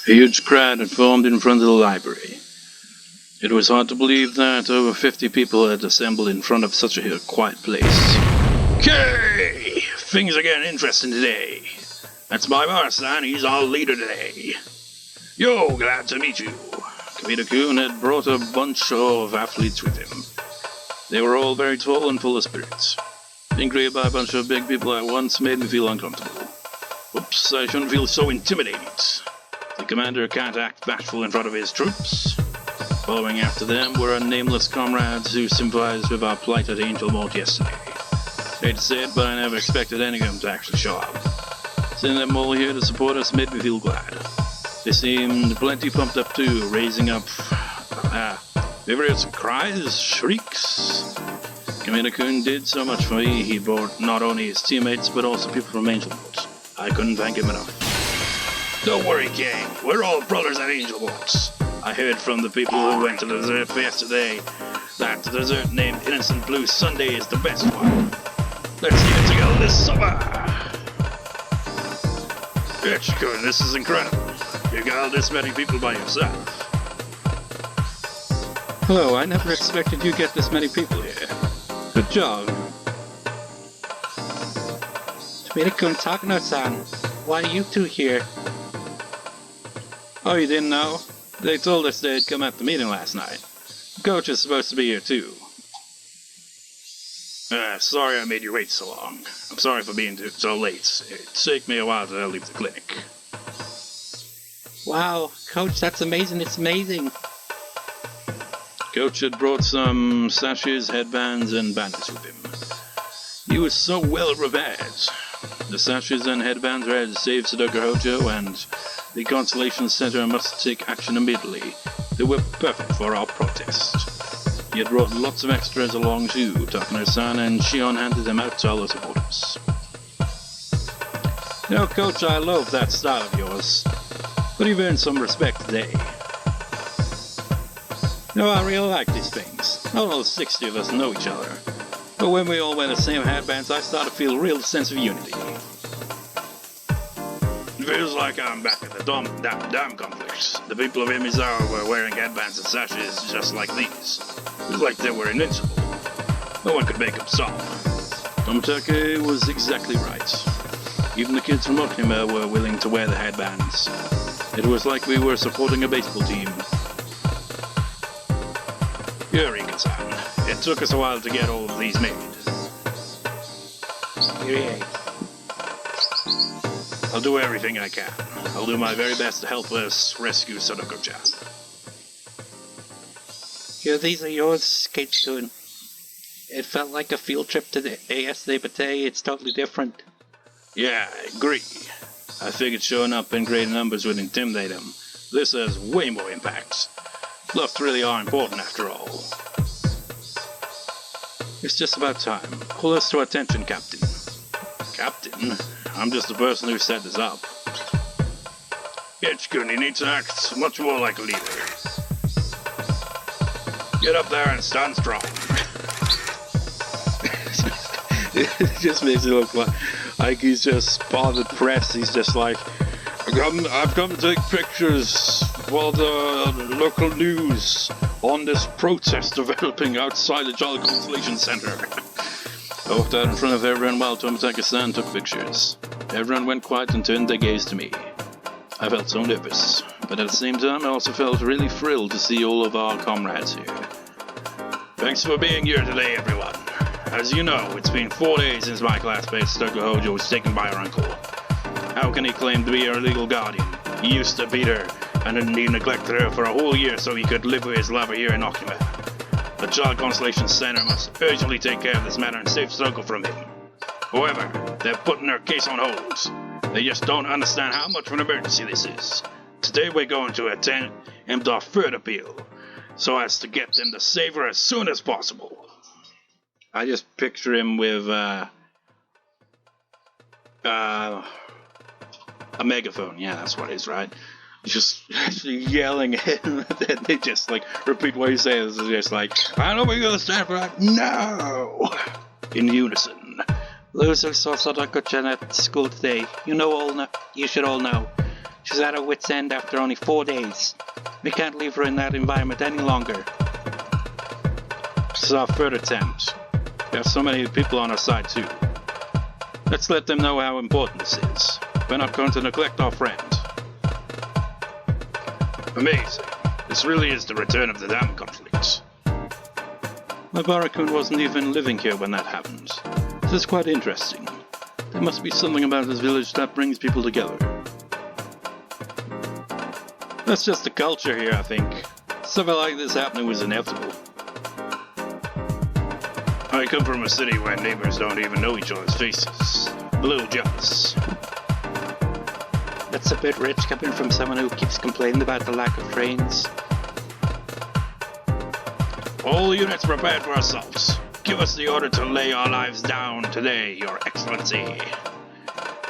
A huge crowd had formed in front of the library. It was hard to believe that over 50 people had assembled in front of such a quiet place. Okay, things are getting interesting today. That's my boss, and he's our leader today. Yo, glad to meet you. Kameda-kun had brought a bunch of athletes with him. They were all very tall and full of spirits. Being greeted by a bunch of big people at once made me feel uncomfortable. Whoops, I shouldn't feel so intimidated. The commander can't act bashful in front of his troops. Following after them were our nameless comrades who sympathized with our plight at Angel Mort yesterday. Hate to say it, but I never expected any of them to actually show up. Seeing them all here to support us made me feel glad. They seemed plenty pumped up too, raising up various cries, shrieks. Kameda-kun did so much for me. He brought not only his teammates but also people from Angel Mort. I couldn't thank him enough. Don't worry, gang. We're all brothers at Angel Mort. I heard from the people who went to the dessert for yesterday that the dessert named Innocent Blue Sunday is the best one. Let's get it together this summer! Keiichi, this is incredible. You got this many people by yourself. Hello, I never expected you'd get this many people here. Good job. Tomita-kun, Takano-san, why are you two here? Oh, you didn't know? They told us they'd come at the meeting last night. Coach is supposed to be here too. Sorry I made you wait so long. I'm sorry for being so late. It took me a while to leave the clinic. Wow, Coach, that's amazing. It's amazing. Coach had brought some sashes, headbands, and bandits with him. He was so well prepared. The sashes and headbands were to save Satoko Hojo, and the Constellation Center must take action immediately. They were perfect for our protest. He had brought lots of extras along too. Takano-san and Shion handed them out to all the supporters. You know, Coach, I love that style of yours, but you've earned some respect today. You know, I really like these things. Not all 60 of us know each other, but when we all wear the same headbands, I start to feel a real sense of unity. It feels like I'm back at the dam complex. The people of Imizawa were wearing headbands and sashes just like these. It was like they were invincible. No one could make them stop. Tomitake was exactly right. Even the kids from Okinawa were willing to wear the headbands. It was like we were supporting a baseball team. Rika-san, it took us a while to get all of these made. Irie. I'll do everything I can. I'll do my very best to help us rescue Satoko-chan. Here, these are yours, Keiichi-kun. It felt like a field trip to the AS Debate. It's totally different. Yeah, I agree. I figured showing up in great numbers would intimidate him. This has way more impact. Bluffs really are important after all. It's just about time. Pull us to attention, Captain. Captain? I'm just the person who set this up. Keiichi-kun, you need to act much more like a leader. Get up there and stand strong. It just makes it look like he's just part of the press. He's just like, I've come to take pictures for the local news on this protest developing outside the Jolly Constellation Center. I walked out in front of everyone while Tomitake-san took pictures. Everyone went quiet and turned their gaze to me. I felt so nervous, but at the same time I also felt really thrilled to see all of our comrades here. Thanks for being here today, everyone. As you know, it's been 4 days since my classmate Satoko Hojo was taken by her uncle. How can he claim to be her legal guardian? He used to beat her, and then he neglected her for a whole year so he could live with his lover here in Okinawa. The Child Constellation Center must urgently take care of this matter and save Satoko from him. However, they're putting her case on hold. They just don't understand how much of an emergency this is. Today we're going to attempt our third appeal, so as to get them to save her as soon as possible. I just picture him with a megaphone. Yeah, that's what it is, right? Just yelling at him, and they just like repeat what he says. It's just like, I know we're gonna stand for that. No! In unison. Those who saw Satoko-chan at school today, you should all know. She's at her wit's end after only 4 days. We can't leave her in that environment any longer. This is our third attempt. We have so many people on our side too. Let's let them know how important this is. We're not going to neglect our friend. Amazing. This really is the return of the dam conflict. My Barakun wasn't even living here when that happened. This is quite interesting. There must be something about this village that brings people together. That's just the culture here, I think. Something like this happening was inevitable. I come from a city where neighbors don't even know each other's faces. A little jealous. That's a bit rich coming from someone who keeps complaining about the lack of trains. All units prepared for assault. Give us the order to lay our lives down today, Your Excellency.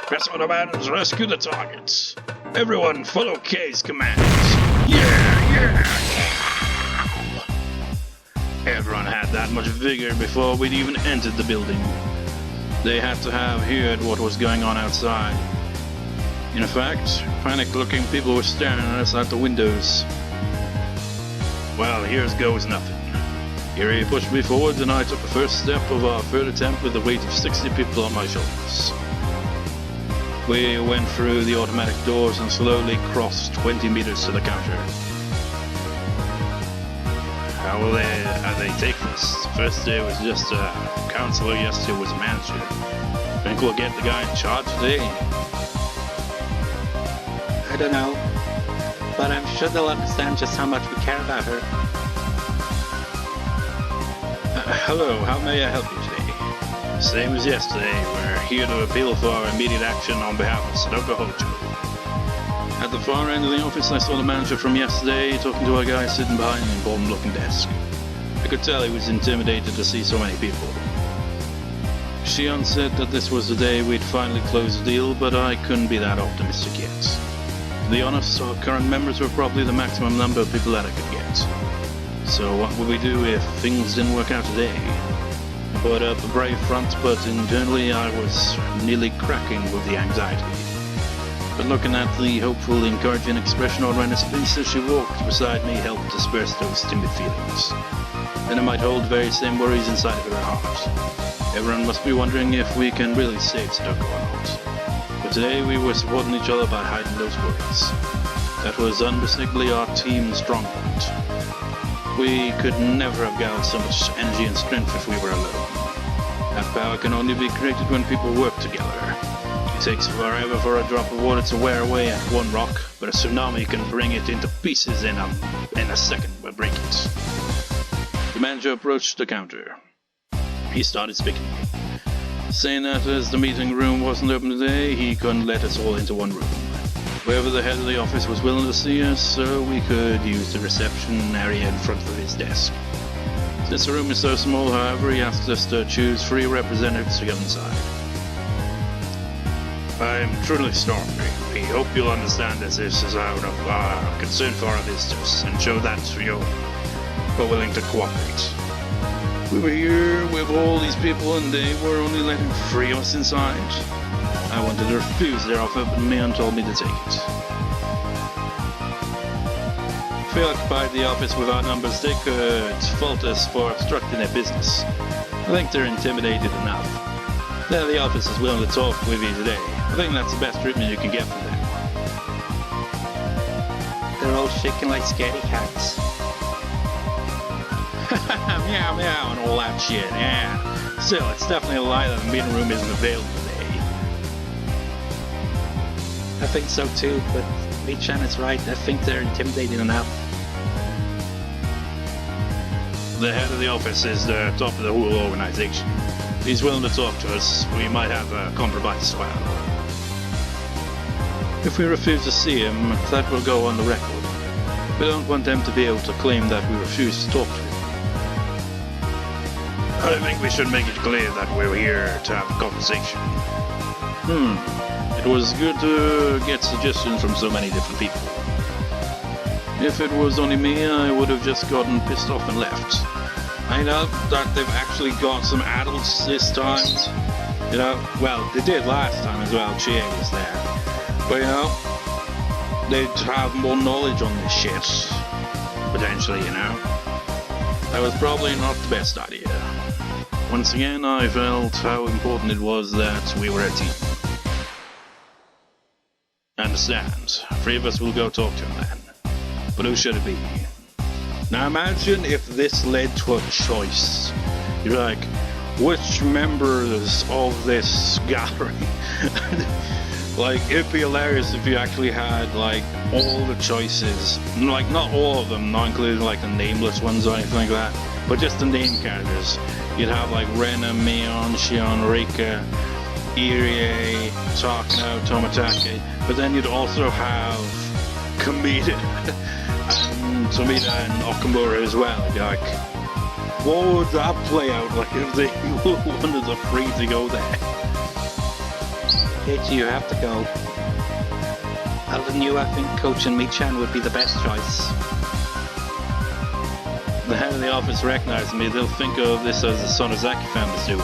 Press on the buttons, rescue the targets. Everyone follow Kei's commands. Yeah! Everyone had that much vigor before we'd even entered the building. They had to have heard what was going on outside. In fact, panicked-looking people were staring at us out the windows. Well, here's goes nothing. Irie pushed me forward and I took the first step of our third attempt with the weight of 60 people on my shoulders. We went through the automatic doors and slowly crossed 20 meters to the counter. How will they take this? The first day was just a counselor, yesterday was a manager. Think we'll get the guy in charge today? I don't know, but I'm sure they'll understand just how much we care about her. Hello, how may I help you today? Same as yesterday, we're here to appeal for immediate action on behalf of Satoko. At the far end of the office, I saw the manager from yesterday talking to a guy sitting behind an important-looking desk. I could tell he was intimidated to see so many people. Shion said that this was the day we'd finally close the deal, but I couldn't be that optimistic yet. To be honest, our current members were probably the maximum number of people that I could get. So what would we do if things didn't work out today? I put up a brave front, but internally I was nearly cracking with the anxiety. But looking at the hopeful, encouraging expression on Renna's face as she walked beside me helped disperse those timid feelings. Then I might hold the very same worries inside of her heart. Everyone must be wondering if we can really save Satoko or not. But today we were supporting each other by hiding those worries. That was unmistakably our team's strong point. We could never have gathered so much energy and strength if we were alone. That power can only be created when people work together. It takes forever for a drop of water to wear away at one rock, but a tsunami can bring it into pieces in a second by break it. The manager approached the counter. He started speaking, saying that as the meeting room wasn't open today, he couldn't let us all into one room. Wherever the head of the office was willing to see us, so we could use the reception area in front of his desk. Since the room is so small, however, he asked us to choose 3 representatives to go inside. I'm truly sorry. We hope you'll understand that this is out of our concern for our visitors, and show that you're willing to cooperate. We were here with all these people and they were only letting 3 of us inside. I wanted to refuse their offer, but Mion told me to take it. If we occupied the office with our numbers, they could fault us for obstructing their business. I think they're intimidated enough. Now the office is willing to talk with you today. I think that's the best treatment you can get from them. They're all shaking like scaredy cats. Meow meow and all that shit, yeah. Still, it's definitely a lie that the meeting room isn't available today. I think so too, but Lee-chan is right. I think they're intimidating enough. The head of the office is the top of the whole organization. If he's willing to talk to us, we might have a compromise as well. If we refuse to see him, that will go on the record. We don't want them to be able to claim that we refuse to talk to him. I think we should make it clear that we're here to have a conversation. It was good to get suggestions from so many different people. If it was only me, I would have just gotten pissed off and left. I know that they've actually got some adults this time. You know, well, they did last time as well, Chie was there. But you know, they'd have more knowledge on this shit. Potentially, you know. That was probably not the best idea. Once again, I felt how important it was that we were a team. Understand. 3 of us will go talk to him then. But who should it be? Now imagine if this led to a choice. You're like, which members of this gathering? Like, it'd be hilarious if you actually had, like, all the choices. Like, not all of them, not including, like, the nameless ones or anything like that, but just the name characters. You'd have, like, Rena, Mion, Shion, Rika, Irie, Takano, Tomitake, but then you'd also have Kameda, and Kameda and Okamura as well. You'd be like, what would that play out like if they wanted the 3 to go there? Keiichi, you have to go. Hanyuu, I think coaching Mi-chan would be the best choice. The head of the office recognizes me, they'll think of this as the Sonozaki family's doing.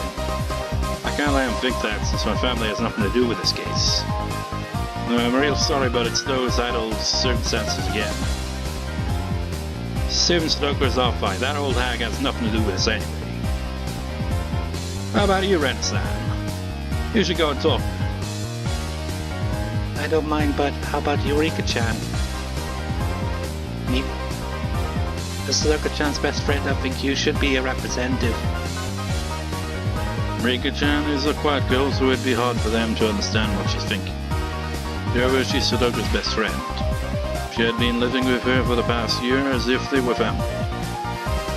I can't let them think that, since my family has nothing to do with this case. I'm real sorry, but it's those idle circumstances again. Saving Satoko's off by that old hag has nothing to do with this anyway. How about you, Ren-san? You should go and talk. I don't mind, but how about Eureka-chan? Me? As Satoko-chan's best friend, I think you should be a representative. Rika-chan is a quiet girl, so it'd be hard for them to understand what she's thinking. However, she's Satoko's best friend. She had been living with her for the past year as if they were family.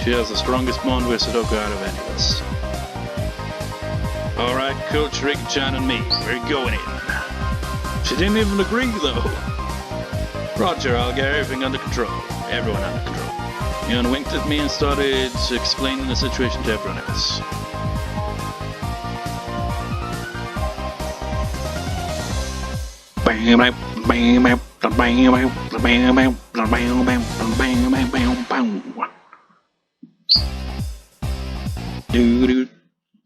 She has the strongest bond with Satoko out of any of us. Alright, Coach Rika-chan and me, we're going in. She didn't even agree though. Roger, I'll get everything under control. Everyone under control. Mion winked at me and started explaining the situation to everyone else.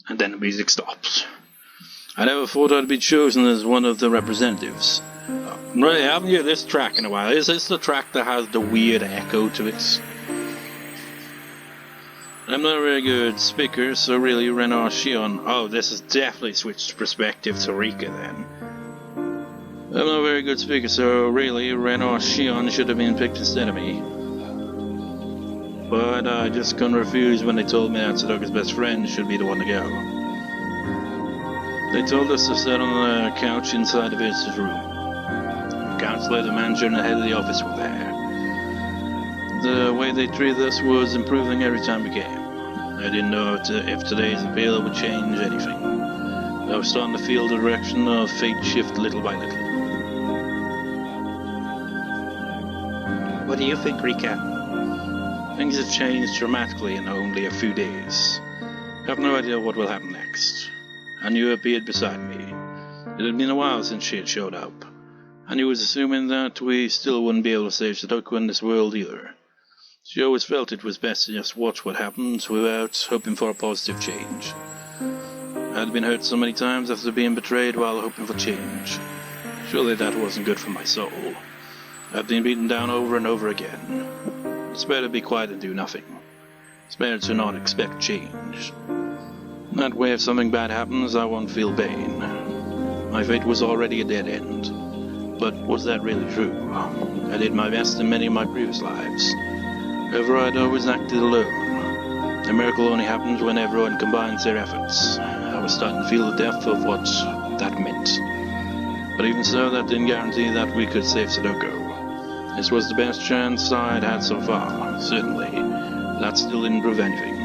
And then the music stops. I never thought I'd be chosen as one of the representatives. Right, I haven't heard this track in a while. Is this the track that has the weird echo to it? I'm not a very good speaker, so really Ren or Shion. Oh, this has definitely switched perspective to Rika then. I'm not a very good speaker, so really Ren or Shion should have been picked instead of me. But I just couldn't refuse when they told me that Satoko's best friend should be the one to go. They told us to sit on the couch inside the visitor's room. The counselor, the manager, and the head of the office were there. The way they treated us was improving every time we came. I didn't know if today's appeal would change anything. I was starting to feel the direction of fate shift little by little. What do you think, Rika? Things have changed dramatically in only a few days. I have no idea what will happen next. Hanyuu appeared beside me. It had been a while since she had showed up. Hanyuu was assuming that we still wouldn't be able to save Satoko in this world either. She always felt it was best to just watch what happened without hoping for a positive change. I had been hurt so many times after being betrayed while hoping for change. Surely that wasn't good for my soul. I've been beaten down over and over again. It's better to be quiet and do nothing. It's better to not expect change. That way if something bad happens, I won't feel pain. My fate was already a dead end. But was that really true? I did my best in many of my previous lives. However, I'd always acted alone. A miracle only happens when everyone combines their efforts. I was starting to feel the depth of what that meant. But even so, that didn't guarantee that we could save Satoko. This was the best chance I'd had so far, certainly. That still didn't prove anything.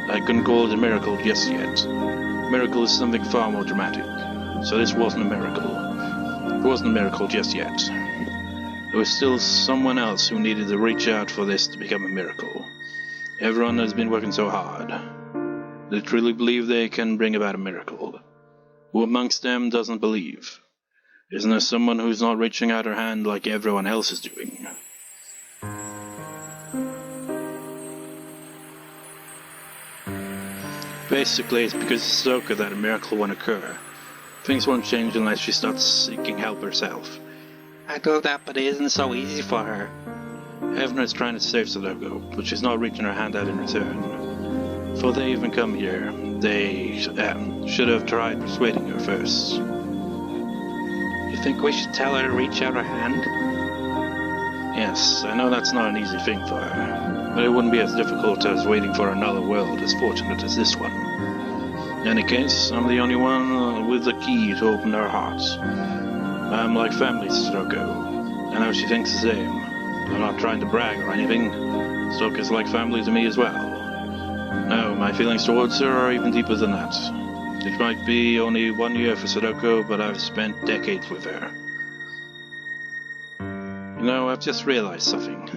I couldn't call it a miracle just yet. A miracle is something far more dramatic. So this wasn't a miracle. It wasn't a miracle just yet. There was still someone else who needed to reach out for this to become a miracle. Everyone has been working so hard. They truly believe they can bring about a miracle. Who amongst them doesn't believe? Isn't there someone who's not reaching out her hand like everyone else is doing? Basically, it's because of Satoko that a miracle won't occur. Things won't change unless she starts seeking help herself. I know that, but it isn't so easy for her. Evna is trying to save Satoko, but she's not reaching her hand out in return. Before they even come here, they should have tried persuading her first. You think we should tell her to reach out her hand? Yes, I know that's not an easy thing for her, but it wouldn't be as difficult as waiting for another world as fortunate as this one. In any case, I'm the only one with the key to open her heart. I'm like family to Satoko. I know she thinks the same. I'm not trying to brag or anything. Satoko's like family to me as well. No, my feelings towards her are even deeper than that. It might be only 1 year for Satoko, but I've spent decades with her. You know, I've just realized something.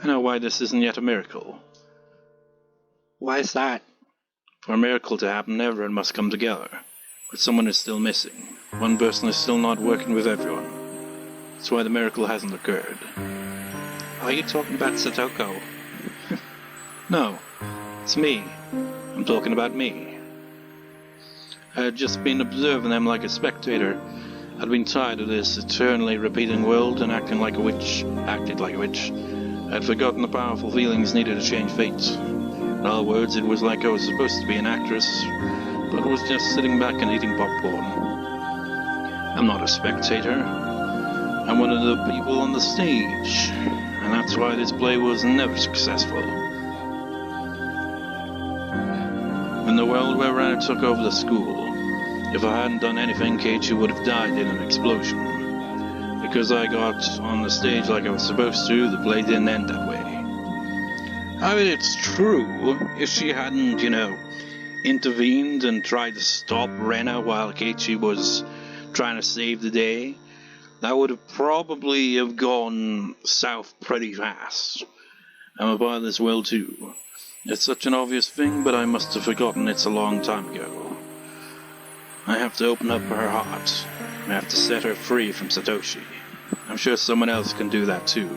I know why this isn't yet a miracle. Why is that? For a miracle to happen, everyone must come together. But someone is still missing. One person is still not working with everyone. That's why the miracle hasn't occurred. Are you talking about Satoko? No, it's me. I'm talking about me. I had just been observing them like a spectator. I'd been tired of this eternally repeating world and acted like a witch. I'd forgotten the powerful feelings needed to change fate. In other words, it was like I was supposed to be an actress, but was just sitting back and eating popcorn. I'm not a spectator. I'm one of the people on the stage, and that's why this play was never successful. In the world where I took over the school, if I hadn't done anything, Keiichi would have died in an explosion. Because I got on the stage like I was supposed to, the play didn't end that way. I mean, it's true. If she hadn't, intervened and tried to stop Rena while Keiichi was trying to save the day, that would have probably have gone south pretty fast. I'm a part of this world too. It's such an obvious thing, but I must have forgotten it's a long time ago. I have to open up her heart. I have to set her free from Satoshi. I'm sure someone else can do that too,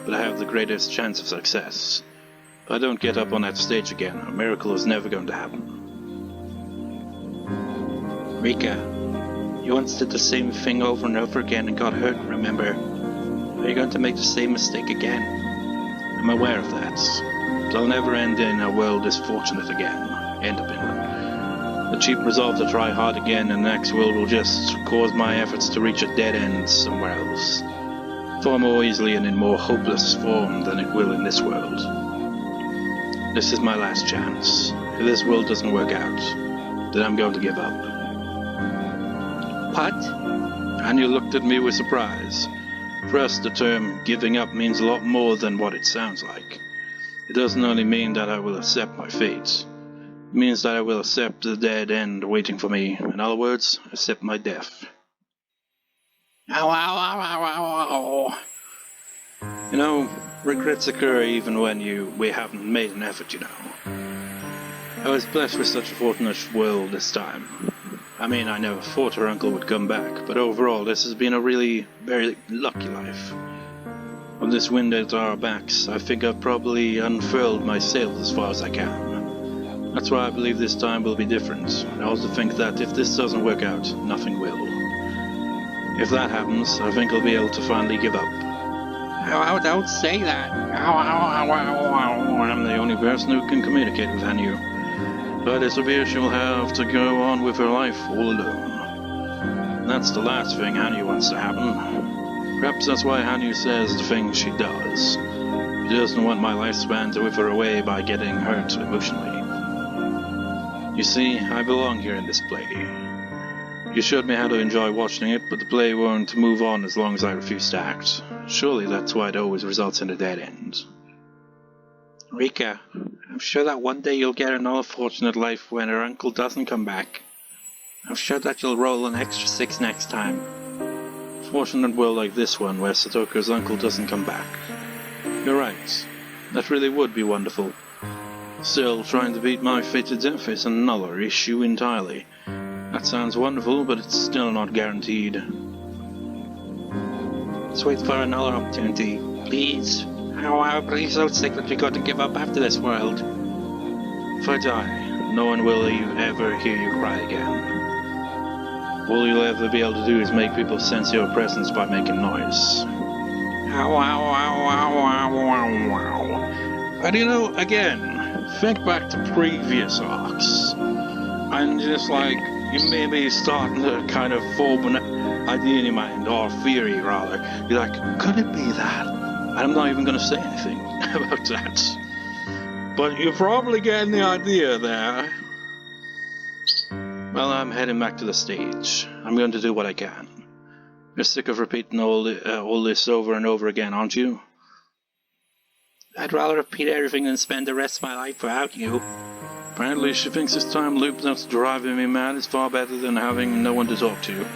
but I have the greatest chance of success. If I don't get up on that stage again, a miracle is never going to happen. Rika, you once did the same thing over and over again and got hurt, remember? Are you going to make the same mistake again? I'm aware of that. But I'll never end in a world as fortunate again. End up in one. The cheap resolve to try hard again in the next world will just cause my efforts to reach a dead end somewhere else. Far more easily and in more hopeless form than it will in this world. This is my last chance. If this world doesn't work out, then I'm going to give up. What? Hanyuu looked at me with surprise. For us, the term giving up means a lot more than what it sounds like. It doesn't only mean that I will accept my fate. It means that I will accept the dead end waiting for me. In other words, accept my death. Ow, ow, ow, ow, ow, ow. Regrets occur even when we haven't made an effort, I was blessed with such a fortunate world this time. I mean, I never thought her uncle would come back, but overall this has been a really very lucky life. With this wind at our backs, I think I've probably unfurled my sails as far as I can. That's why I believe this time will be different. I also think that if this doesn't work out, nothing will. If that happens, I think I'll be able to finally give up. Ow, don't say that. Ow, ow, ow, ow, ow. I'm the only person who can communicate with Hanyuu. But it appears she'll have to go on with her life all alone. That's the last thing Hanyuu wants to happen. Perhaps that's why Hanyuu says the things she does. She doesn't want my lifespan to wither away by getting hurt emotionally. You see, I belong here in this play. You showed me how to enjoy watching it, but the play won't move on as long as I refuse to act. Surely that's why it always results in a dead end. Rika, I'm sure that one day you'll get another fortunate life when her uncle doesn't come back. I'm sure that you'll roll an extra 6 next time. Fortunate world like this one where Satoko's uncle doesn't come back. You're right. That really would be wonderful. Still, trying to beat my fate to death is another issue entirely. That sounds wonderful, but it's still not guaranteed. Let's wait for another opportunity, please. Oh, please don't think that you're going to give up after this world. If I die, no one will ever hear you cry again. All you'll ever be able to do is make people sense your presence by making noise. Ow, ow, ow, ow, ow, ow, ow. And you know, again, think back to previous arcs. And just like, you may be starting to kind of form an idea in your mind, or theory rather. You're like, could it be that? And I'm not even going to say anything about that. But you're probably getting the idea there. Well, I'm heading back to the stage. I'm going to do what I can. You're sick of repeating all this over and over again, aren't you? I'd rather repeat everything than spend the rest of my life without you. Apparently she thinks this time loop that's driving me mad is far better than having no one to talk to.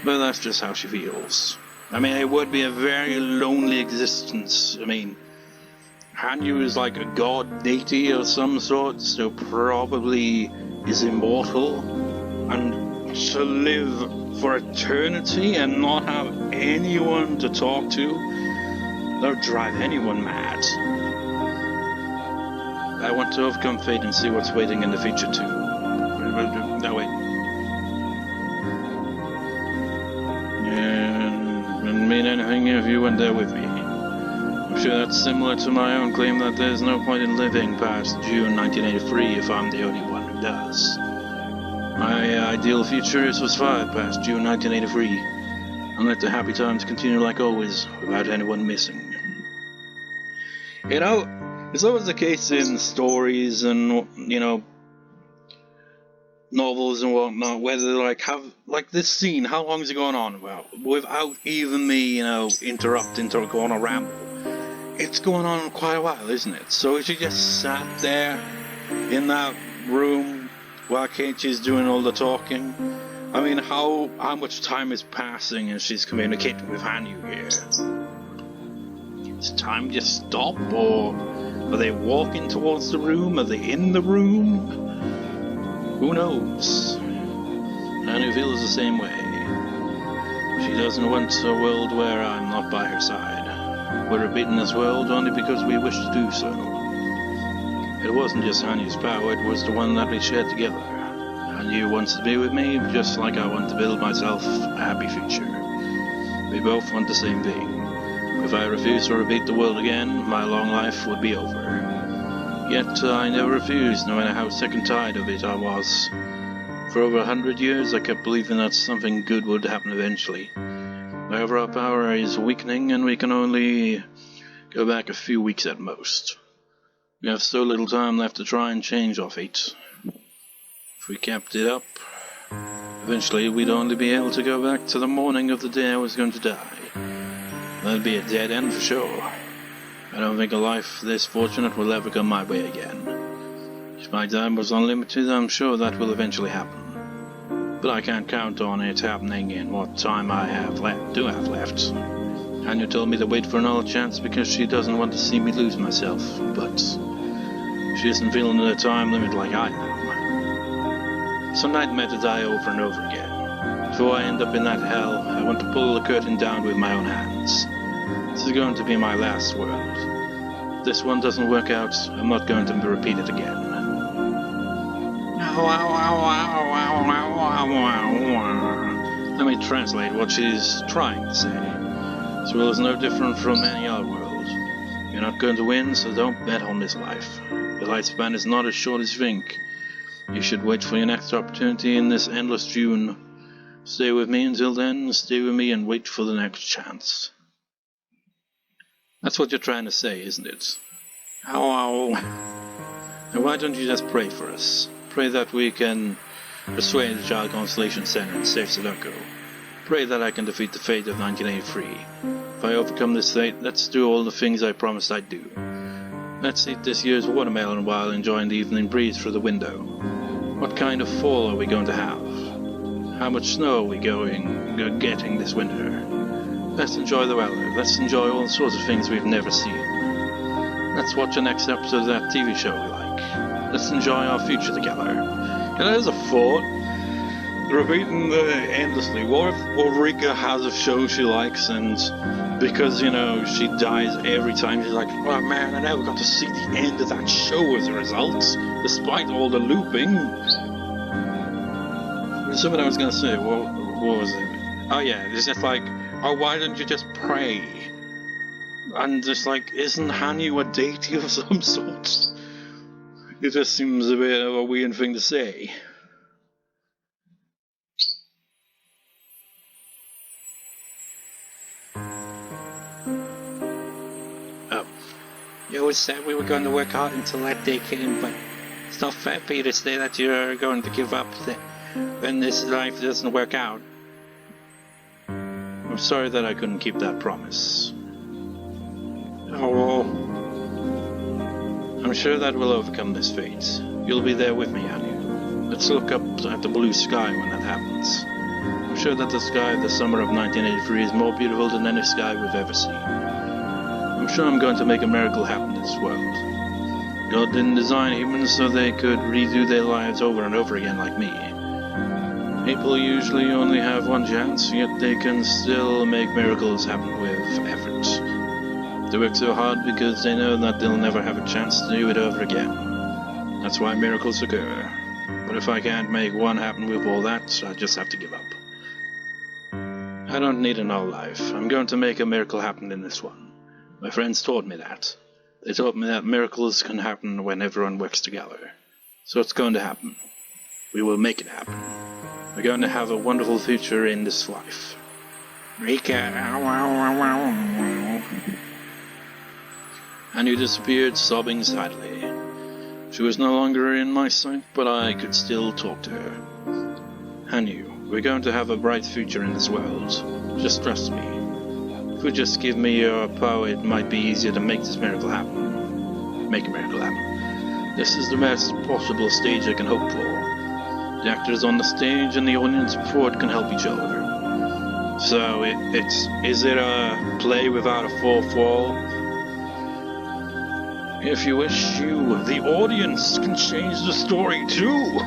But that's just how she feels. I mean, it would be a very lonely existence. I mean, Hanyuu is like a god deity of some sort, so probably is immortal. And to live for eternity and not have anyone to talk to, that would drive anyone mad. I want to overcome fate and see what's waiting in the future too. No, wait. Wouldn't mean anything if you went there with me. I'm sure that's similar to my own claim that there's no point in living past June 1983 if I'm the only one who does. My ideal future is to survive past June 1983 and let the happy times continue like always without anyone missing. You know, it's always the case in stories and, you know, novels and whatnot, where they have this scene, how long is it going on about? Without even me, you know, interrupting to go on a ramble. It's going on quite a while, isn't it? So she just sat there in that room while Keiichi's doing all the talking. I mean, how much time is passing and she's communicating with Hanyuu here? Does time just stop, or are they walking towards the room? Are they in the room? Who knows? Hanyuu feels the same way. She doesn't want a world where I'm not by her side. We're beaten this world only because we wish to do so. It wasn't just Hanyuu's power, it was the one that we shared together. Hanyuu wants to be with me, just like I want to build myself a happy future. We both want the same thing. If I refuse to repeat the world again, my long life would be over. Yet I never refused, no matter how sick and tired of it I was. For over 100 years I kept believing that something good would happen eventually. However, our power is weakening and we can only go back a few weeks at most. We have so little time left to try and change our fate. If we kept it up, eventually we'd only be able to go back to the morning of the day I was going to die. That'd be a dead end for sure. I don't think a life this fortunate will ever come my way again. If my time was unlimited, I'm sure that will eventually happen. But I can't count on it happening in what time I have left. Hanyuu told me to wait for another chance because she doesn't want to see me lose myself, but she isn't feeling the time limit like I am. Some nightmare to die over and over again. Before I end up in that hell, I want to pull the curtain down with my own hands. This is going to be my last world. If this one doesn't work out, I'm not going to repeat it again. Let me translate what she's trying to say. This world is no different from any other world. You're not going to win, so don't bet on this life. Your lifespan is not as short as you think. You should wait for your next opportunity in this endless June. Stay with me until then, stay with me and wait for the next chance. That's what you're trying to say, isn't it? Ow. And why don't you just pray for us? Pray that we can persuade the Child Constellation Center and save Satoko. Pray that I can defeat the fate of 1983. If I overcome this fate, let's do all the things I promised I'd do. Let's eat this year's watermelon while enjoying the evening breeze through the window. What kind of fall are we going to have? How much snow are we getting this winter? Let's enjoy the weather. Let's enjoy all sorts of things we've never seen. Let's watch the next episode of that TV show we like. Let's enjoy our future together. And there's a thought. Repeating endlessly. What if Rika has a show she likes and because, you know, she dies every time, she's like, oh man, I never got to see the end of that show as a result, despite all the looping. something I was gonna say. What was it? Oh yeah, it's just like, oh, why don't you just pray? And just like, isn't Hanyuu a deity of some sort? It just seems a bit of a weird thing to say. Oh, you always said we were going to work hard until that day came, but it's not fair for you to say that you're going to give up when this life doesn't work out. I'm sorry that I couldn't keep that promise. Oh, well, I'm sure that we'll overcome this fate. You'll be there with me, Hanyuu. Let's look up at the blue sky when that happens. I'm sure that the sky of the summer of 1983 is more beautiful than any sky we've ever seen. I'm sure I'm going to make a miracle happen in this world. God didn't design humans so they could redo their lives over and over again like me. People usually only have one chance, yet they can still make miracles happen with effort. They work so hard because they know that they'll never have a chance to do it over again. That's why miracles occur. But if I can't make one happen with all that, I just have to give up. I don't need another life. I'm going to make a miracle happen in this one. My friends taught me that. They taught me that miracles can happen when everyone works together. So it's going to happen. We will make it happen. We're going to have a wonderful future in this life. Rika, Hanyuu disappeared, sobbing sadly. She was no longer in my sight, but I could still talk to her. Hanyuu, we're going to have a bright future in this world. Just trust me. If you just give me your power, it might be easier to make this miracle happen. Make a miracle happen. This is the best possible stage I can hope for. The actors on the stage and the audience before it can help each other. So, is it a play without a fourth wall? If you wish, the audience, can change the story too.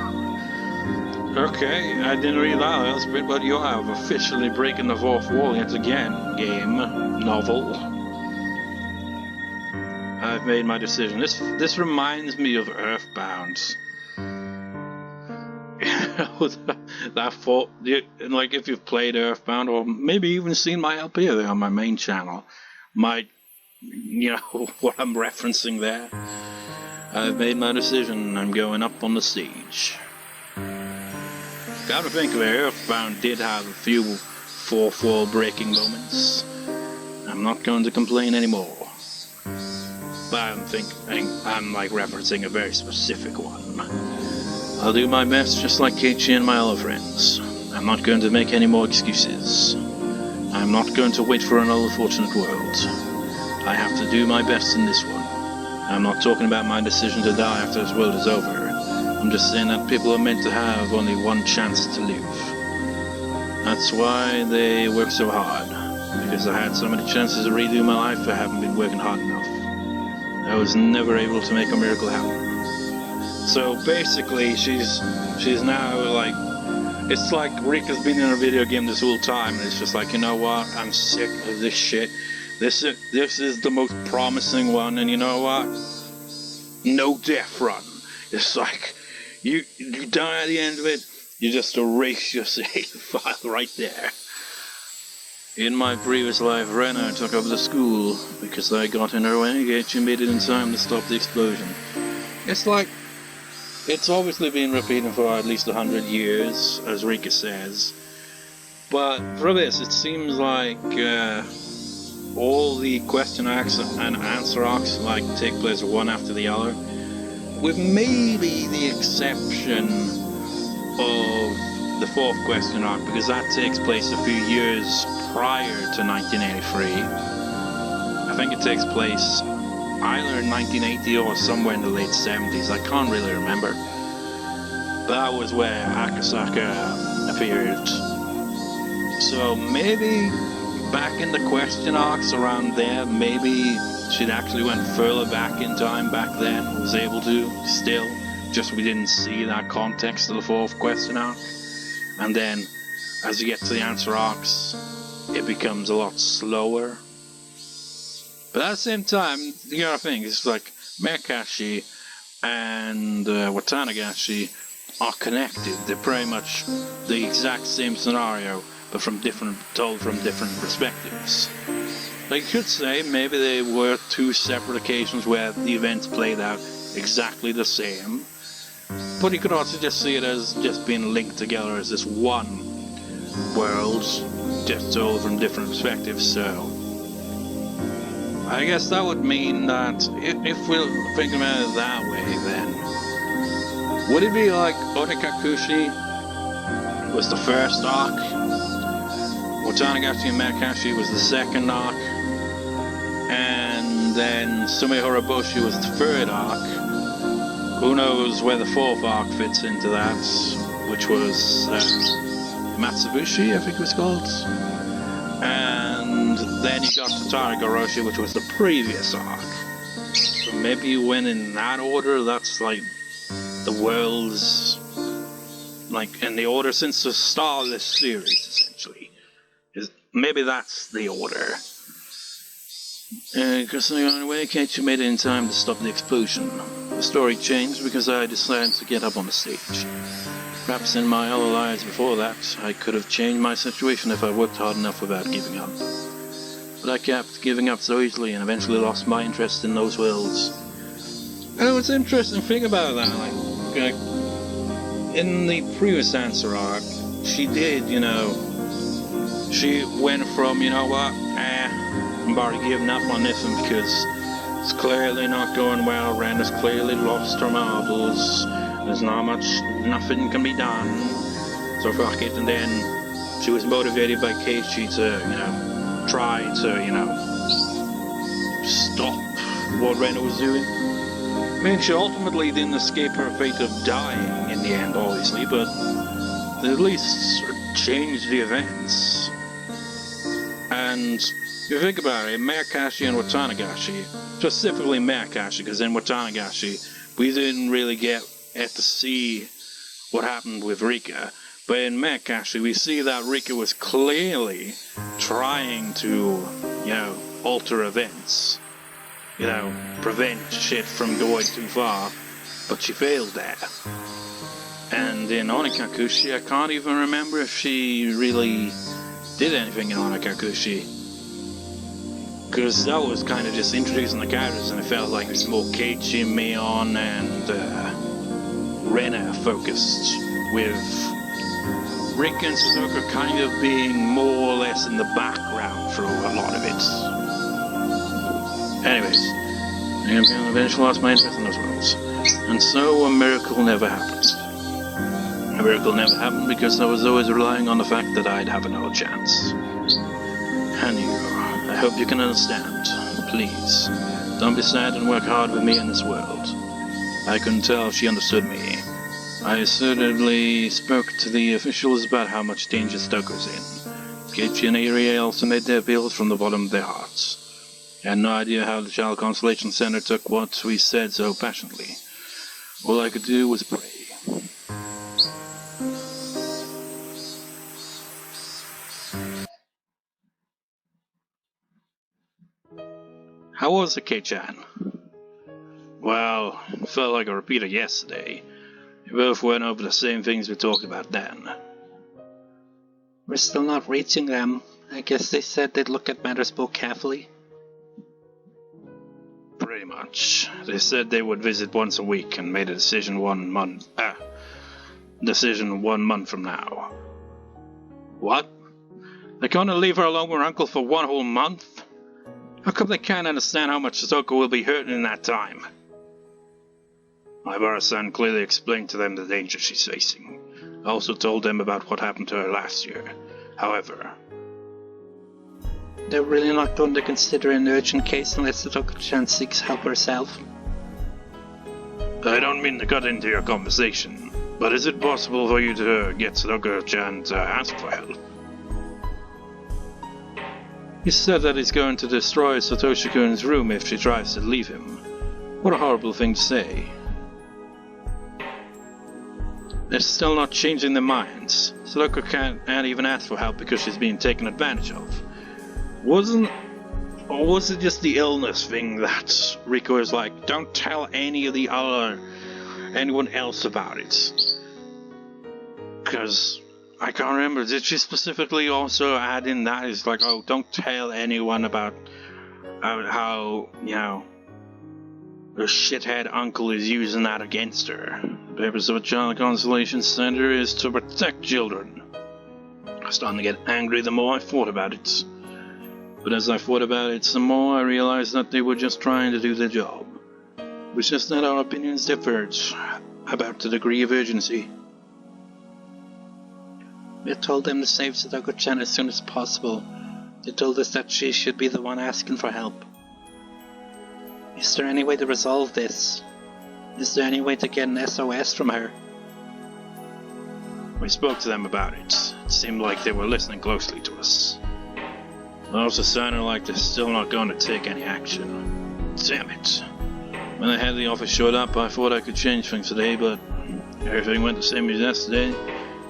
Okay, I didn't realize, but you have officially breaking the fourth wall yet again. Game, novel. I've made my decision. This reminds me of Earthbound. That fault, like if you've played Earthbound or maybe even seen my LP there on my main channel, you know what I'm referencing there. I've made my decision. I'm going up on the stage. Gotta think of it, Earthbound did have a few fourth wall breaking moments. I'm not going to complain anymore. But I'm like referencing a very specific one. I'll do my best just like Keiichi and my other friends. I'm not going to make any more excuses. I'm not going to wait for another fortunate world. I have to do my best in this one. I'm not talking about my decision to die after this world is over. I'm just saying that people are meant to have only one chance to live. That's why they work so hard. Because I had so many chances to redo my life, I haven't been working hard enough. I was never able to make a miracle happen. So basically, she's now like, it's like Rika's been in a video game this whole time, and it's just like, you know what? I'm sick of this shit. This is the most promising one, and you know what? No death run. It's like you die at the end of it, you just erase your save file right there. In my previous life, Rena took over the school because I got in her way. Keiichi made it in time to stop the explosion. It's like, it's obviously been repeated for at least 100 years, as Rika says. But for this, it seems like all the question arcs and answer arcs like take place one after the other, with maybe the exception of the fourth question arc, because that takes place a few years prior to 1983. I think it takes place either in 1980 or somewhere in the late 70s. I can't really remember. That was where Akasaka appeared. So maybe back in the question arcs around there, maybe she'd actually went further back in time back then, was able to still, just we didn't see that context of the fourth question arc. And then as you get to the answer arcs, it becomes a lot slower. But at the same time, you gotta think, it's like Merakashi and Watanagashi are connected. They're pretty much the exact same scenario, but told from different perspectives. Like, you could say maybe they were two separate occasions where the events played out exactly the same, but you could also just see it as just being linked together as this one world, just told from different perspectives. So I guess that would mean that if we're thinking about it that way, then would it be like Onikakushi was the first arc, Watanagashi and Makashi was the second arc, and then Sumihoroboshi was the third arc? Who knows where the fourth arc fits into that, which was Matsubushi, I think it was called. And then you got to Minagoroshi, which was the previous arc. So maybe you went in that order. That's like the world's, like, in the order since the start of this series, essentially. Maybe that's the order. Because the only way Keiichi made it in time to stop the explosion. The story changed because I decided to get up on the stage. Perhaps in my other lives before that, I could have changed my situation if I worked hard enough without giving up. But I kept giving up so easily and eventually lost my interest in those worlds. And what's an interesting thing about that, like in the previous answer arc, she did, she went from, I'm already giving up on this one because it's clearly not going well. Randa's clearly lost her marbles. There's nothing can be done. So fuck it. And then she was motivated by Keiichi to, try to, stop what Randa was doing. I mean, she ultimately didn't escape her fate of dying in the end, obviously, but at least changed the events. And if you think about it, Makashi and Watanagashi, specifically Makashi, because in Watanagashi, we didn't really get to see what happened with Rika. But in Makashi, we see that Rika was clearly trying to, alter events. Prevent shit from going too far. But she failed there. And in Onikakushi, I can't even remember if she really did anything in Onikakushi. Because that was kind of just introducing the characters, and it felt like it was more Keiichi, Mion, and Rena focused, with Rika and Satoko kind of being more or less in the background for a lot of it. Anyways, I eventually lost my interest in those worlds, and so a miracle never happened. A miracle never happened because I was always relying on the fact that I'd have another chance. Hanyuu, I hope you can understand. Please, don't be sad and work hard with me in this world. I couldn't tell if she understood me. I assertively spoke to the officials about how much danger Satoko's in. Keiichi and Irie also made their appeals from the bottom of their hearts. I had no idea how the Child Consolation Center took what we said so passionately. All I could do was pray. How was it, Kei-chan? Well, it felt like a repeat of yesterday. We both went over the same things we talked about then. We're still not reaching them. I guess they said they'd look at matters more carefully. Pretty much. They said they would visit once a week and made a decision 1 month. Decision 1 month from now. What? They're gonna leave her alone with her uncle for 1 whole month? How come they can't understand how much Satoko will be hurt in that time? Ibara-san clearly explained to them the danger she's facing. I also told them about what happened to her last year. However, they're really not going to consider an urgent case unless Satoko-chan seeks help herself. I don't mean to cut into your conversation, but is it possible for you to get Satoko-chan to ask for help? He said that he's going to destroy Satoshi-kun's room if she tries to leave him. What a horrible thing to say. They're still not changing their minds. Satoko can't even ask for help because she's being taken advantage of. Was it just the illness thing that Rika was like, don't tell anyone else about it? Because I can't remember. Did she specifically also add in that? It's like, oh, don't tell anyone about how, her shithead uncle is using that against her. The purpose of a child consolation center is to protect children. I was starting to get angry the more I thought about it. But as I thought about it some more, I realized that they were just trying to do their job. It was just that our opinions differed about the degree of urgency. We told them to save Satoko-chan as soon as possible. They told us that she should be the one asking for help. Is there any way to resolve this? Is there any way to get an SOS from her? We spoke to them about it. It seemed like they were listening closely to us. It also sounded like they're still not going to take any action. Damn it. When the head of the office showed up, I thought I could change things today, but everything went the same as yesterday,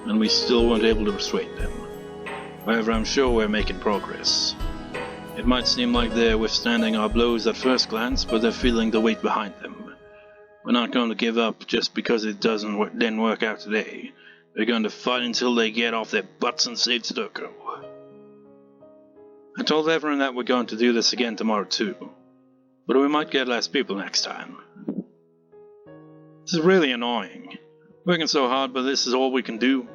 and we still weren't able to persuade them. However, I'm sure we're making progress. It might seem like they're withstanding our blows at first glance, but they're feeling the weight behind them. We're not going to give up just because it didn't work out today. We're going to fight until they get off their butts and save Satoko. I told everyone that we're going to do this again tomorrow too, but we might get less people next time. This is really annoying. Working so hard, but this is all we can do.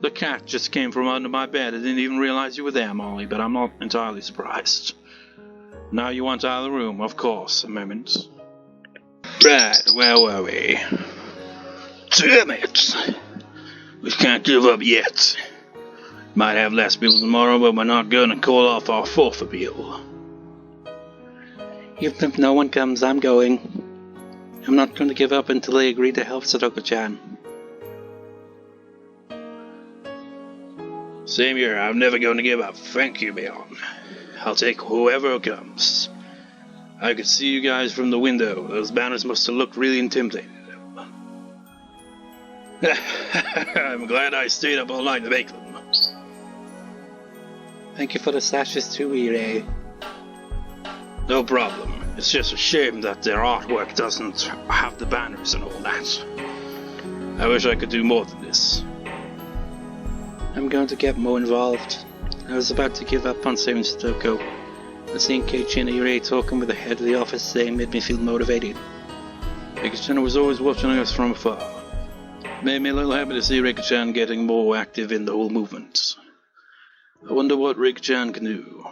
The cat just came from under my bed. I didn't even realize you were there, Molly, but I'm not entirely surprised. Now you want out of the room, of course, a moment. Right, where were we? Damn it! We can't give up yet. Might have less people tomorrow, but we're not going to call off our fourth appeal. Even if no one comes, I'm going. I'm not going to give up until they agree to help Satoko-chan. Same here, I'm never going to give up. Thank you, Beyond. I'll take whoever comes. I could see you guys from the window. Those banners must have looked really intimidating. I'm glad I stayed up all night to make them. Thank you for the sashes too, Irie. No problem. It's just a shame that their artwork doesn't have the banners and all that. I wish I could do more than this. I'm going to get more involved. I was about to give up on saving Satoko, but seeing Keiichi and Irie talking with the head of the office today made me feel motivated. Rika-chan was always watching us from afar. Made me a little happy to see Rika-chan getting more active in the whole movement. I wonder what Rika-chan can do.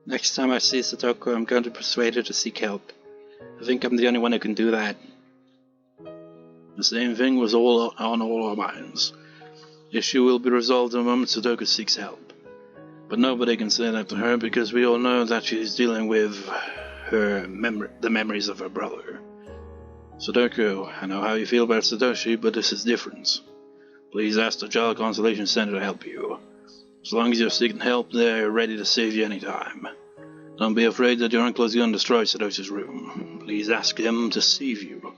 Next time I see Satoko, I'm going to persuade her to seek help. I think I'm the only one who can do that. The same thing was on all our minds. The issue will be resolved the moment Satoko seeks help. But nobody can say that to her because we all know that she's dealing with the memories of her brother. Satoko, I know how you feel about Satoshi, but this is different. Please ask the Child Consolation Center to help you. As long as you're seeking help, they're ready to save you anytime. Don't be afraid that your uncle is going to destroy Satoshi's room. Please ask him to save you.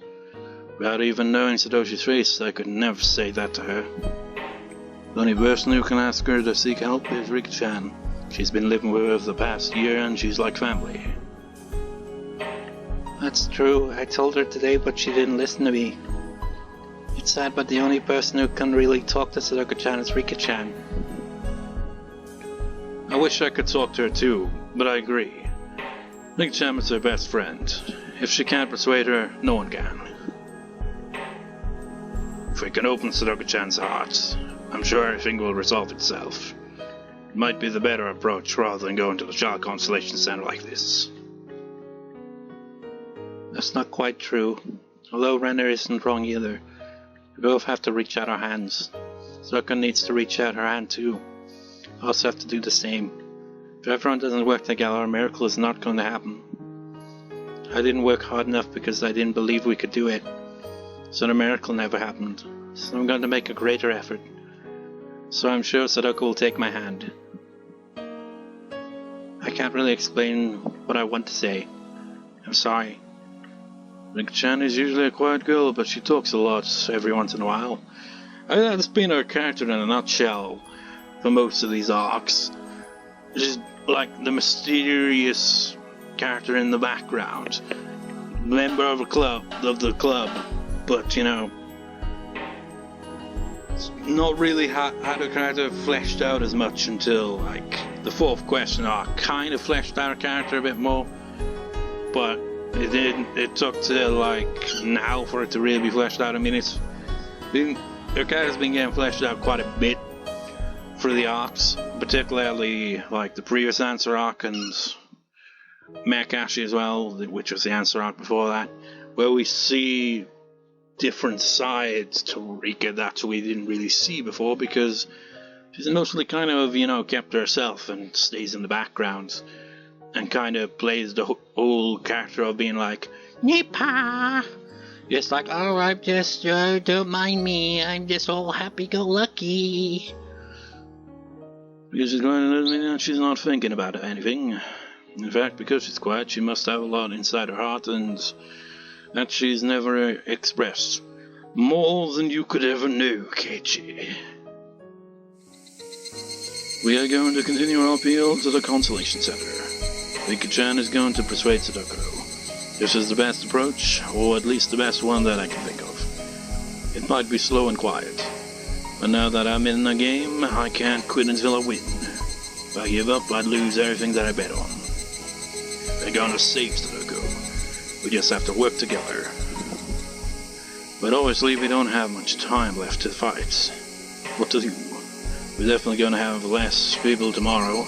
Without even knowing Satoshi's face, I could never say that to her. The only person who can ask her to seek help is Rika-chan. She's been living with her for the past year and she's like family. That's true. I told her today, but she didn't listen to me. It's sad, but the only person who can really talk to Satoko-chan is Rika-chan. I wish I could talk to her too, but I agree. Rika-chan is her best friend. If she can't persuade her, no one can. If we can open Satoko-chan's heart, I'm sure everything will resolve itself. It might be the better approach rather than going to the Child Consolation Center like this. That's not quite true. Although Renner isn't wrong either. We both have to reach out our hands. Satoko needs to reach out her hand too. I also have to do the same. If everyone doesn't work together, a miracle is not going to happen. I didn't work hard enough because I didn't believe we could do it. So the miracle never happened. So I'm going to make a greater effort. So I'm sure Satoko will take my hand. I can't really explain what I want to say. I'm sorry. Rika-chan is usually a quiet girl, but she talks a lot every once in a while. That's been her character in a nutshell for most of these arcs. She's like the mysterious character in the background. Member of the club, but not really had her character fleshed out as much until like the fourth question arc kind of fleshed out her character a bit more, but it took till like now for it to really be fleshed out. I mean, her character's been getting fleshed out quite a bit for the arcs, particularly like the previous answer arc and Minagoroshi as well, which was the answer arc before that, where we see different sides to Rika that we didn't really see before, because she's mostly kind of, kept to herself and stays in the background and kind of plays the whole character of being like, Nippa! Just like, oh, I'm just, don't mind me, I'm just all happy-go-lucky. Because she's going to mean that she's not thinking about anything. In fact, because she's quiet, she must have a lot inside her heart, and that she's never expressed. More than you could ever know, Keiichi. We are going to continue our appeal to the Consolation Center. Rika-chan is going to persuade Satoko. This is the best approach, or at least the best one that I can think of. It might be slow and quiet, but now that I'm in the game, I can't quit until I win. If I give up, I'd lose everything that I bet on. We're gonna save Satoko. We just have to work together. But obviously we don't have much time left to fight. What to do? We're definitely gonna have less people tomorrow.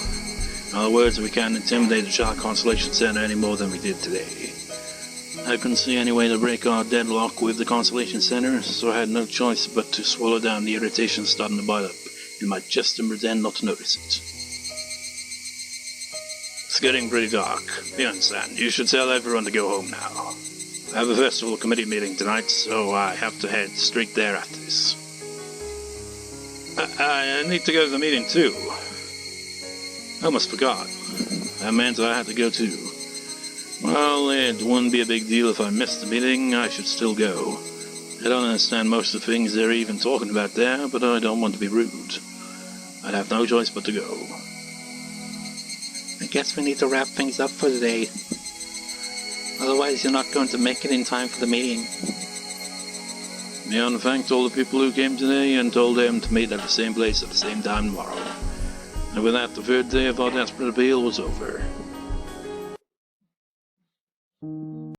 In other words, we can't intimidate the Child Consolation Center any more than we did today. I couldn't see any way to break our deadlock with the Consolation Center, so I had no choice but to swallow down the irritation starting to build up in my chest and pretend not to notice it. It's getting pretty dark. You understand. You should tell everyone to go home now. I have a festival committee meeting tonight, so I have to head straight there after this. I need to go to the meeting too. I almost forgot. That meant I had to go too. Well, it wouldn't be a big deal if I missed the meeting. I should still go. I don't understand most of the things they're even talking about there, but I don't want to be rude. I'd have no choice but to go. I guess we need to wrap things up for today. Otherwise you're not going to make it in time for the meeting. Mion thanked all the people who came today and told them to meet at the same place at the same time tomorrow. And with that, the third day of our desperate appeal was over.